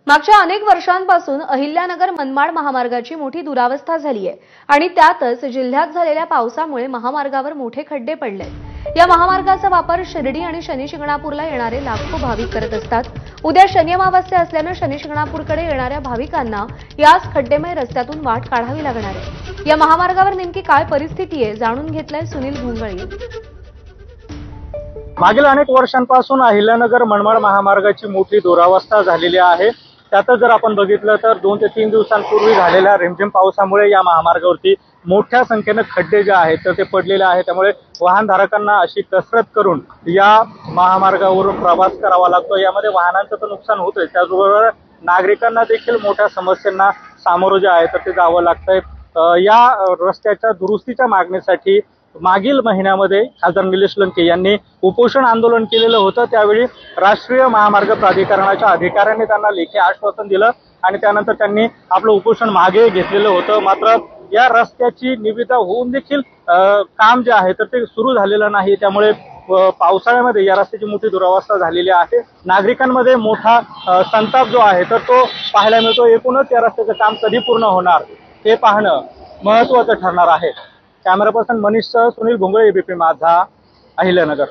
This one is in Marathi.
मागच्या अनेक वर्षांपासून अहिल्यानगर मनमाड महामार्गाची मोठी दुरावस्था झाली आहे आणि त्यातच जिल्ह्यात झालेल्या पावसामुळे महामार्गावर मोठे खड्डे पडलेत। या महामार्गाचा वापर शिर्डी आणि शनी शिंगणापूरला येणारे लाखो भाविक करत असतात। उद्या शनी अमावास्या असल्याने शनी शिंगणापूरकडे येणाऱ्या भाविकांना याच खड्डेमय रस्त्यातून वाट काढावी लागणार आहे। या महामार्गावर नेमकी काय परिस्थिती आहे जाणून घेतलंय सुनील भोंगळे। मागील अनेक वर्षांपासून अहिल्यानगर मनमाड महामार्गाची मोठी दुरावस्था झालेली आहे। त्यातच जर आपण बघितलं तर 2 ते 3 दिवसांपूर्वी झालेल्या रिमझिम पावसामुळे या महामार्गावरती मोठ्या संख्येने खड्डे जे आहेत तर ते पडलेले आहेत। त्यामुळे वाहनधारकांना अशी कसरत करून या महामार्गावरून प्रवास करावा लागतो। यामध्ये वाहनांचं तर नुकसान होतंय, त्याचबरोबर नागरिकांना देखील मोठ्या समस्यांना सामोरं जे आहे तर ते जावं लागतंय। या रस्त्याच्या दुरुस्तीच्या मागणीसाठी मागील महिन्यामध्ये खासदार निलेश लंके यांनी उपोषण आंदोलन केलेलं होतं। त्यावेळी राष्ट्रीय महामार्ग प्राधिकरणाच्या अधिकाऱ्यांनी त्यांना लेखी आश्वासन दिलं आणि त्यानंतर त्यांनी आपलं उपोषण मागे घेतलेलं होतं। मात्र या रस्त्याची निविदा होऊन देखील काम जे आहे तर ते सुरू झालेलं नाही। त्यामुळे पावसाळ्यामध्ये या रस्त्याची मोठी दुरावस्था झालेली आहे। नागरिकांमध्ये मोठा संताप जो आहे तर तो पाहायला मिळतो। एकूणच या रस्त्याचं काम कधी पूर्ण होणार हे पाहणं महत्त्वाचं ठरणार आहे। कॅमेरा पर्सन मनीष सह सुनील भोंगळे, एबीपी माझा, अहिल्यानगर।